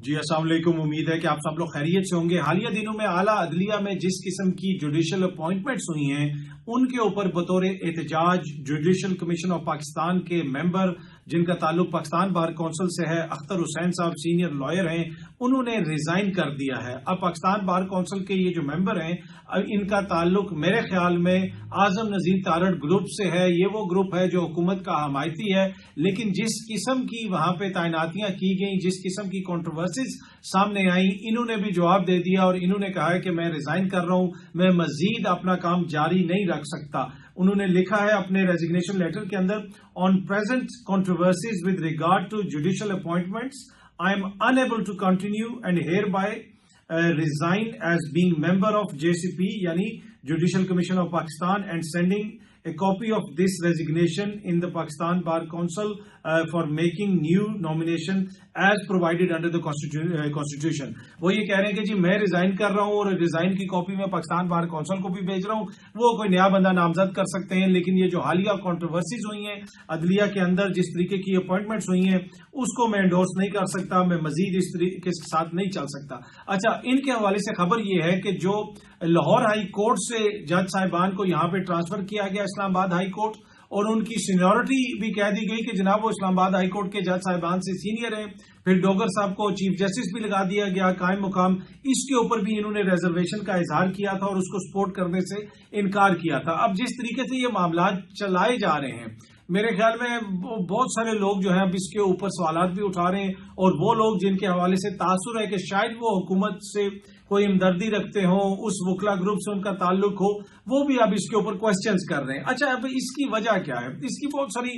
جی السلام علیکم، امید ہے کہ آپ سب لوگ خیریت سے ہوں گے۔ حالیہ دنوں میں اعلیٰ عدلیہ میں جس قسم کی جوڈیشل اپوائنٹمنٹس ہوئی ہیں ان کے اوپر بطور احتجاج جوڈیشل کمیشن آف پاکستان کے ممبر جن کا تعلق پاکستان بار کونسل سے ہے، اختر حسین صاحب سینئر لائر ہیں، انہوں نے ریزائن کر دیا ہے۔ اب پاکستان بار کونسل کے یہ جو ممبر ہیں ان کا تعلق میرے خیال میں اعظم نذیر تارڑ گروپ سے ہے۔ یہ وہ گروپ ہے جو حکومت کا حمایتی ہے، لیکن جس قسم کی وہاں پہ تعیناتیاں کی گئیں، جس قسم کی کنٹروورسیز سامنے آئیں، انہوں نے بھی جواب دے دیا اور انہوں نے کہا ہے کہ میں ریزائن کر رہا ہوں، میں مزید اپنا کام جاری نہیں رکھ سکتا۔ انہوں نے لکھا ہے اپنے ریزگنیشن لیٹر کے اندر، on present controversies with regard to judicial appointments I am unable to continue and hereby resign as being member of JCP یعنی Judicial Commission of Pakistan and sending a copy of this resignation in the Pakistan Bar Council for making new nomination as provided under the Constitution۔ وہ یہ کہہ رہے ہیں کہ جی میں resign کر رہا ہوں اور ریزائن کی کاپی میں پاکستان بار کونسل کو بھی بھیج رہا ہوں، وہ کوئی نیا بندہ نامزد کر سکتے ہیں، لیکن یہ جو حالیہ کنٹروورسیز ہوئی ہیں عدلیہ کے اندر، جس طریقے کی اپوائنٹمنٹس ہوئی ہیں اس کو میں انڈورس نہیں کر سکتا، میں مزید اس طریقے کے ساتھ نہیں چل سکتا۔ اچھا، ان کے حوالے سے خبر یہ ہے کہ جو لاہور ہائی کورٹ سے جج صاحبان کو یہاں پہ ٹرانسفر کیا گیا اسلام آباد ہائی کورٹ، اور ان کی سینیورٹی بھی کہہ دی گئی کہ جناب وہ اسلام آباد ہائی کورٹ کے جج صاحبان سے سینئر ہیں، پھر ڈوگر صاحب کو چیف جسٹس بھی لگا دیا گیا قائم مقام، اس کے اوپر بھی انہوں نے ریزرویشن کا اظہار کیا تھا اور اس کو سپورٹ کرنے سے انکار کیا تھا۔ اب جس طریقے سے یہ معاملات چلائے جا رہے ہیں، میرے خیال میں بہت سارے لوگ جو ہیں اب اس کے اوپر سوالات بھی اٹھا رہے ہیں، اور وہ لوگ جن کے حوالے سے تاثر ہے کہ شاید وہ حکومت سے کوئی ہمدردی رکھتے ہوں، اس وکلا گروپ سے ان کا تعلق ہو، وہ بھی اب اس کے اوپر کوسچنز کر رہے ہیں۔ اچھا، اب اس کی وجہ کیا ہے؟ اس کی بہت ساری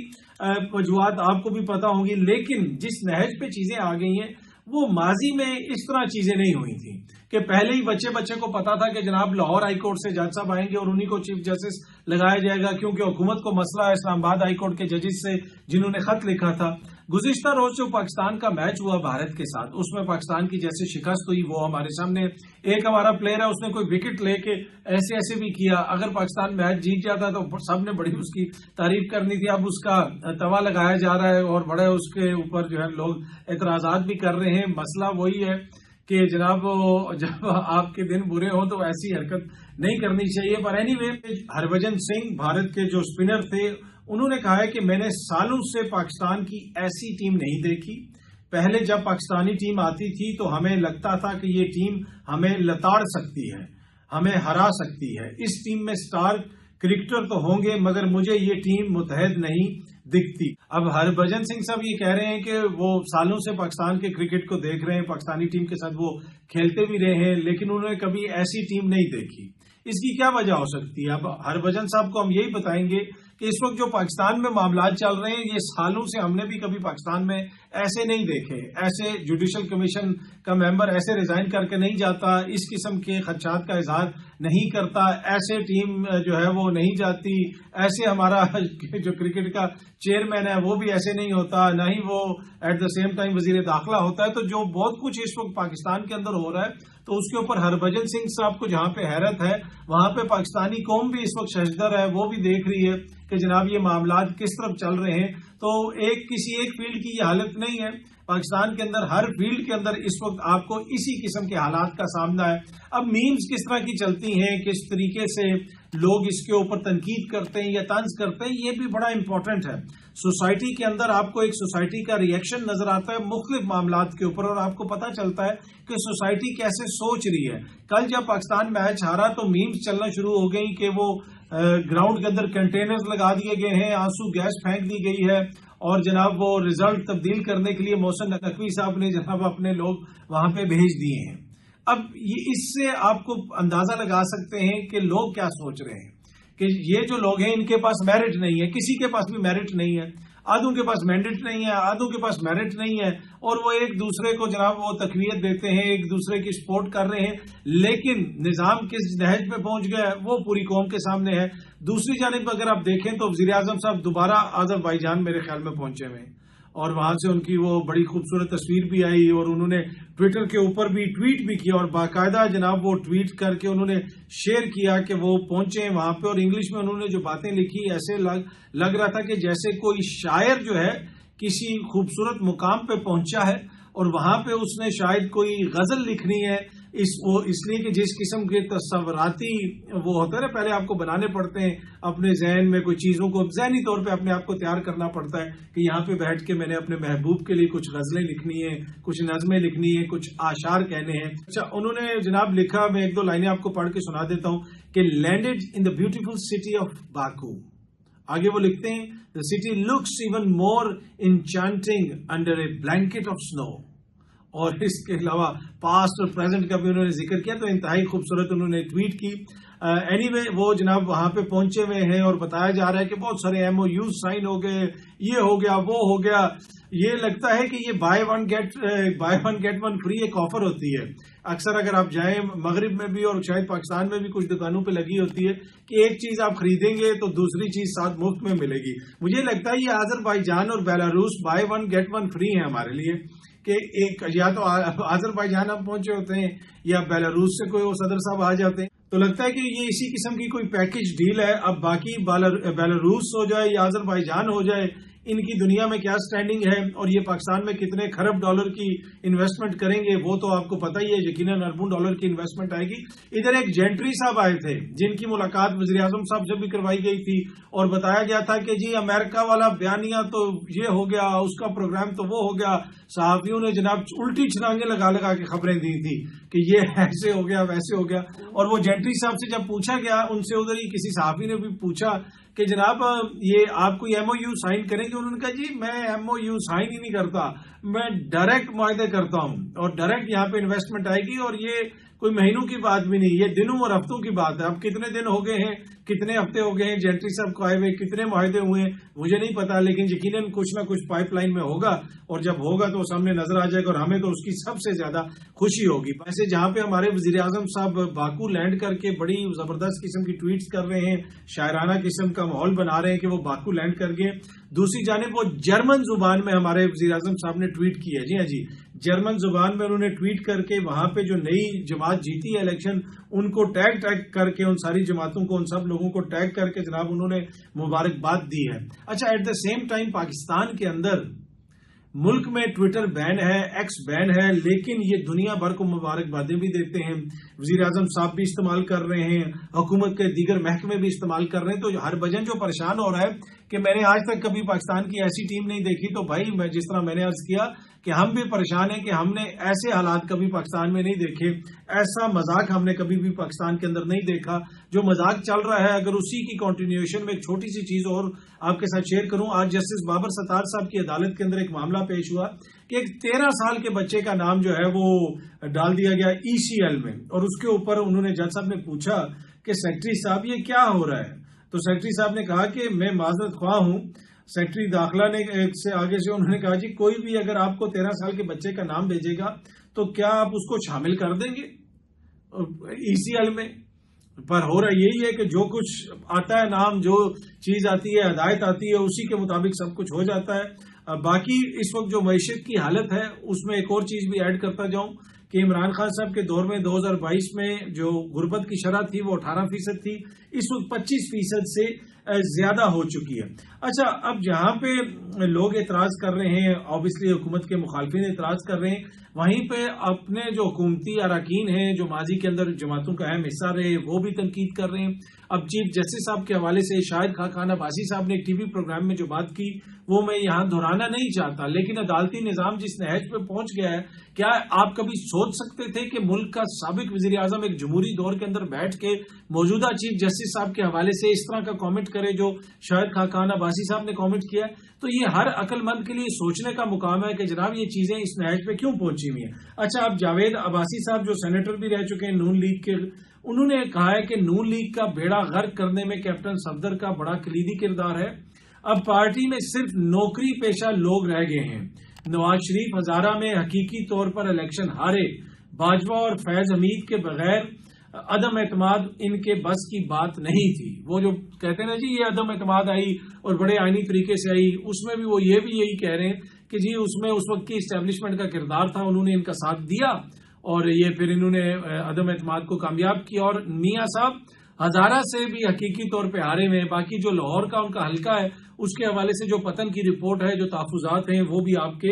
وجوہات آپ کو بھی پتا ہوں گی، لیکن جس نہج پہ چیزیں آ گئی ہیں وہ ماضی میں اس طرح چیزیں نہیں ہوئی تھیں کہ پہلے ہی بچے کو پتا تھا کہ جناب لاہور ہائی کورٹ سے جج صاحب آئیں گے اور انہی کو چیف جسٹس لگایا جائے گا، کیونکہ حکومت کو مسئلہ ہے اسلام آباد ہائی کورٹ کے ججز سے جنہوں نے خط لکھا تھا۔ گزشتہ روز جو پاکستان کا میچ ہوا بھارت کے ساتھ، اس میں پاکستان کی جیسے شکست ہوئی وہ ہمارے سامنے، ایک ہمارا پلیئر ہے اس نے کوئی وکٹ لے کے ایسے بھی کیا، اگر پاکستان میچ جیت جاتا تو سب نے بڑی اس کی تعریف کرنی تھی، اب اس کا توا لگایا جا رہا ہے اور بڑے اس کے اوپر جو ہے لوگ اعتراضات بھی کر رہے ہیں۔ مسئلہ وہی ہے کہ جناب جب آپ کے دن برے ہوں تو ایسی حرکت نہیں کرنی چاہیے۔ پر اینی وے، ہربھجن سنگھ بھارت کے جو اسپنر تھے، انہوں نے کہا ہے کہ میں نے سالوں سے پاکستان کی ایسی ٹیم نہیں دیکھی۔ پہلے جب پاکستانی ٹیم آتی تھی تو ہمیں لگتا تھا کہ یہ ٹیم ہمیں لتاڑ سکتی ہے، ہمیں ہرا سکتی ہے، اس ٹیم میں سٹار کرکٹر تو ہوں گے مگر مجھے یہ ٹیم متحد نہیں دکھتی۔ اب ہربھجن سنگھ صاحب یہ کہہ رہے ہیں کہ وہ سالوں سے پاکستان کے کرکٹ کو دیکھ رہے ہیں، پاکستانی ٹیم کے ساتھ وہ کھیلتے بھی رہے ہیں، لیکن انہوں نے کبھی ایسی ٹیم نہیں دیکھی۔ اس کی کیا وجہ ہو سکتی ہے؟ اب ہربھجن صاحب کو ہم یہی بتائیں گے کہ اس وقت جو پاکستان میں معاملات چل رہے ہیں، یہ سالوں سے ہم نے بھی کبھی پاکستان میں ایسے نہیں دیکھے، ایسے جوڈیشل کمیشن کا ممبر ایسے ریزائن کر کے نہیں جاتا، اس قسم کے خدشات کا اظہار نہیں کرتا، ایسے ٹیم جو ہے وہ نہیں جاتی، ایسے ہمارا جو کرکٹ کا چیئرمین ہے وہ بھی ایسے نہیں ہوتا، نہ ہی وہ ایٹ دا سیم ٹائم وزیر داخلہ ہوتا ہے۔ تو جو بہت کچھ اس وقت پاکستان کے اندر ہو رہا ہے، تو اس کے اوپر ہربھجن سنگھ صاحب کو جہاں پہ حیرت ہے، وہاں پہ پاکستانی قوم بھی اس وقت ششدر ہے، وہ بھی دیکھ رہی ہے کہ جناب یہ معاملات کس طرف چل رہے ہیں۔ تو کسی ایک فیلڈ کی یہ حالت نہیں ہے، پاکستان کے اندر ہر فیلڈ کے اندر اس وقت آپ کو اسی قسم کے حالات کا سامنا ہے۔ اب میمز کس طرح کی چلتی ہیں، کس طریقے سے لوگ اس کے اوپر تنقید کرتے ہیں یا طنز کرتے ہیں، یہ بھی بڑا امپورٹنٹ ہے۔ سوسائٹی کے اندر آپ کو ایک سوسائٹی کا ریئیکشن نظر آتا ہے مختلف معاملات کے اوپر، اور آپ کو پتہ چلتا ہے کہ سوسائٹی کیسے سوچ رہی ہے۔ کل جب پاکستان میچ ہارا تو میمز چلنا شروع ہو گئی کہ وہ گراؤنڈ کے اندر کنٹینرز لگا دیے گئے ہیں، آنسو گیس پھینک دی گئی ہے، اور جناب وہ رزلٹ تبدیل کرنے کے لیے محسن نقوی صاحب نے جناب اپنے لوگ وہاں پہ بھیج دیے ہیں۔ اب اس سے آپ کو اندازہ لگا سکتے ہیں کہ لوگ کیا سوچ رہے ہیں کہ یہ جو لوگ ہیں ان کے پاس میرٹ نہیں ہے، کسی کے پاس بھی میرٹ نہیں ہے، آدھوں کے پاس مینڈیٹ نہیں ہے، آدھوں کے پاس میرٹ نہیں ہے، اور وہ ایک دوسرے کو جناب وہ تقویت دیتے ہیں، ایک دوسرے کی سپورٹ کر رہے ہیں، لیکن نظام کس نہج پہ پہنچ گیا ہے وہ پوری قوم کے سامنے ہے۔ دوسری جانب اگر آپ دیکھیں تو وزیر اعظم صاحب دوبارہ آذربائیجان میرے خیال میں پہنچے ہوئے ہیں، اور وہاں سے ان کی وہ بڑی خوبصورت تصویر بھی آئی، اور انہوں نے ٹویٹر کے اوپر بھی ٹویٹ بھی کیا، اور باقاعدہ جناب وہ ٹویٹ کر کے انہوں نے شیئر کیا کہ وہ پہنچے ہیں وہاں پہ، اور انگلش میں انہوں نے جو باتیں لکھی ایسے لگ رہا تھا کہ جیسے کوئی شاعر جو ہے کسی خوبصورت مقام پہ پہنچا ہے اور وہاں پہ اس نے شاید کوئی غزل لکھنی ہے، اس لیے کہ جس قسم کے تصوراتی وہ ہوتا ہے نا، پہلے آپ کو بنانے پڑتے ہیں اپنے ذہن میں، کوئی چیزوں کو ذہنی طور پہ اپنے آپ کو تیار کرنا پڑتا ہے کہ یہاں پہ بیٹھ کے میں نے اپنے محبوب کے لیے کچھ غزلیں لکھنی ہیں، کچھ نظمیں لکھنی ہیں، کچھ اشعار کہنے ہیں۔ اچھا، انہوں نے جناب لکھا، میں ایک دو لائنیں آپ کو پڑھ کے سنا دیتا ہوں کہ landed in the beautiful city of Baku. آگے وہ لکھتے ہیں the city looks even more enchanting under a blanket of snow۔ اور اس کے علاوہ پاسٹ اور پریزنٹ کا بھی انہوں نے ذکر کیا، تو انتہائی خوبصورت انہوں نے ٹویٹ کی۔ اینی وے وہ جناب وہاں پہ پہنچے ہوئے ہیں اور بتایا جا رہا ہے کہ بہت سارے ایم او یوز سائن ہو گئے، یہ ہو گیا وہ ہو گیا۔ یہ لگتا ہے کہ یہ buy one get one free ایک آفر ہوتی ہے۔ اکثر اگر آپ جائیں مغرب میں بھی اور شاید پاکستان میں بھی کچھ دکانوں پہ لگی ہوتی ہے کہ ایک چیز آپ خریدیں گے تو دوسری چیز ساتھ مفت میں ملے گی۔ مجھے لگتا ہے یہ آذربائیجان اور Belarus buy one get one free ہے ہمارے لیے، کہ ایک یا تو آذربائیجان ہم پہنچے ہوتے ہیں یا بیلاروس سے کوئی وہ صدر صاحب آ جاتے ہیں، تو لگتا ہے کہ یہ اسی قسم کی کوئی پیکج ڈیل ہے۔ اب باقی بیلاروس ہو جائے یا آذربائیجان ہو جائے، ان کی دنیا میں کیا سٹینڈنگ ہے اور یہ پاکستان میں کتنے خرب ڈالر کی انویسٹمنٹ کریں گے وہ تو آپ کو پتہ ہی ہے، یقیناً اربوں ڈالر کی انویسٹمنٹ آئے گی۔ ادھر ایک جینٹری صاحب آئے تھے جن کی ملاقات وزیر اعظم صاحب سے بھی کروائی گئی تھی اور بتایا گیا تھا کہ جی امریکہ والا بیانیہ تو یہ ہو گیا، اس کا پروگرام تو وہ ہو گیا۔ صحافیوں نے جناب الٹی چھلانگیں لگا لگا کے خبریں دی تھی کہ یہ ایسے ہو گیا ویسے ہو گیا۔ اور وہ جینٹری صاحب سے جب پوچھا گیا، ان سے ادھر ہی کسی صحافی نے بھی پوچھا کہ جناب یہ آپ کوئی ایم او یو سائن کریں گے؟ انہوں نے کہا جی میں ایم او یو سائن ہی نہیں کرتا، میں ڈائریکٹ معاہدے کرتا ہوں اور ڈائریکٹ یہاں پہ انویسٹمنٹ آئے گی، اور یہ کوئی مہینوں کی بات بھی نہیں، یہ دنوں اور ہفتوں کی بات ہے۔ اب کتنے دن ہو گئے ہیں، کتنے ہفتے ہو گئے ہیں جینٹری صاحب کو آئے ہوئے، کتنے معاہدے ہوئے ہیں مجھے نہیں پتا، لیکن یقیناً کچھ نہ کچھ پائپ لائن میں ہوگا، اور جب ہوگا تو سامنے نظر آ جائے گا اور ہمیں تو اس کی سب سے زیادہ خوشی ہوگی۔ ویسے جہاں پہ ہمارے وزیر اعظم صاحب باکو لینڈ کر کے بڑی زبردست قسم کی ٹویٹس کر رہے ہیں، شاعرانہ قسم کا ماحول بنا رہے ہیں کہ وہ باکو لینڈ کر گئے، دوسری جانب وہ جرمن زبان میں ہمارے وزیر اعظم صاحب نے ٹویٹ کی ہے۔ جی ہاں جی، جرمن زبان میں انہوں نے ٹویٹ کر کے وہاں پہ جو نئی جماعت جیتی ہے الیکشن، ان کو ٹیگ کر کے، ان ساری جماعتوں کو، ان سب لوگوں کو ٹیگ کر کے جناب انہوں نے مبارکباد دی ہے۔ اچھا، at the same time Pakistan کے اندر ملک میں ٹویٹر بین ہے، ایکس بین ہے، لیکن یہ دنیا بھر کو مبارکبادیں بھی دیتے ہیں، وزیر اعظم صاحب بھی استعمال کر رہے ہیں، حکومت کے دیگر محکمے بھی استعمال کر رہے ہیں۔ تو ہر بجن جو پریشان ہو رہا ہے کہ میں نے آج تک کبھی پاکستان کی ایسی ٹیم نہیں دیکھی، تو بھائی میں جس طرح میں نے عرض کیا کہ ہم بھی پریشان ہیں کہ ہم نے ایسے حالات کبھی پاکستان میں نہیں دیکھے، ایسا مذاق ہم نے کبھی بھی پاکستان کے اندر نہیں دیکھا۔ جو مذاق چل رہا ہے، اگر اسی کی کنٹینیوشن میں ایک چھوٹی سی چیز اور آپ کے ساتھ شیئر کروں، آج جسٹس بابر ستار صاحب کی عدالت کے اندر ایک معاملہ پیش ہوا کہ ایک 13 سال کے بچے کا نام جو ہے وہ ڈال دیا گیا ای سی ایل میں، اور اس کے اوپر انہوں نے جج صاحب نے پوچھا کہ سیکرٹری صاحب یہ کیا ہو رہا ہے؟ تو سیکرٹری صاحب نے کہا کہ میں معذرت خواہ ہوں۔ سیکرٹری داخلہ نے سے آگے سے انہوں نے کہا جی کوئی بھی اگر آپ کو 13 سال کے بچے کا نام بھیجے گا تو کیا آپ اس کو شامل کر دیں گے ای سی ایل میں؟ پر ہو رہا یہی ہے کہ جو کچھ آتا ہے نام، جو چیز آتی ہے، ہدایت آتی ہے، اسی کے مطابق سب کچھ ہو جاتا ہے۔ باقی اس وقت جو معیشت کی حالت ہے اس میں ایک اور چیز بھی ایڈ کرتا جاؤں کہ عمران خان صاحب کے دور میں 2022 میں جو غربت کی شرح تھی وہ 18% تھی، اس وقت 25% سے زیادہ ہو چکی ہے۔ اچھا، اب جہاں پہ لوگ اعتراض کر رہے ہیں، آبویسلی حکومت کے مخالفین اعتراض کر رہے ہیں، وہیں پہ اپنے جو حکومتی اراکین ہیں جو ماضی کے اندر جماعتوں کا اہم حصہ رہے وہ بھی تنقید کر رہے ہیں۔ اب چیف جسٹس صاحب کے حوالے سے شاہد خاقان عباسی صاحب نے ایک ٹی وی پروگرام میں جو بات کی وہ میں یہاں دہرانا نہیں چاہتا، لیکن عدالتی نظام جس نہج پہ پہنچ گیا ہے، کیا آپ کبھی سوچ سکتے تھے کہ ملک کا سابق وزیر اعظم ایک جمہوری دور کے اندر بیٹھ کے موجودہ چیف جسٹس صاحب کے حوالے سے اس طرح کا کامنٹ کرے جو شاہد خاقان عباسی صاحب نے کامنٹ کیا ہے؟ تو یہ ہر عقل مند کے لیے سوچنے کا مقام ہے کہ جناب یہ چیزیں اس نہج پہ کیوں پہنچی ہوئی ہیں۔ اچھا، اب جاوید عباسی صاحب جو سینیٹر بھی رہ چکے ہیں نون لیگ کے، انہوں نے کہا ہے کہ نون لیگ کا بیڑا غرق کرنے میں کیپٹن صفدر کا بڑا کلیدی کردار ہے۔ اب پارٹی میں صرف نوکری پیشہ لوگ رہ گئے ہیں۔ نواز شریف ہزارہ میں حقیقی طور پر الیکشن ہارے، باجوہ اور فیض حمید کے بغیر عدم اعتماد ان کے بس کی بات نہیں تھی۔ وہ جو کہتے ہیں نا جی یہ عدم اعتماد آئی اور بڑے آئینی طریقے سے آئی، اس میں بھی وہ یہ بھی یہی کہہ رہے ہیں کہ جی اس میں اس وقت کی اسٹیبلشمنٹ کا کردار تھا، انہوں نے ان کا ساتھ دیا اور یہ پھر انہوں نے عدم اعتماد کو کامیاب کیا۔ اور میاں صاحب ہزارہ سے بھی حقیقی طور پہ ہارے ہوئے ہیں، باقی جو لاہور کا ان کا حلقہ ہے اس کے حوالے سے جو پتن کی رپورٹ ہے، جو تحفظات ہیں وہ بھی آپ کے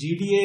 GDA,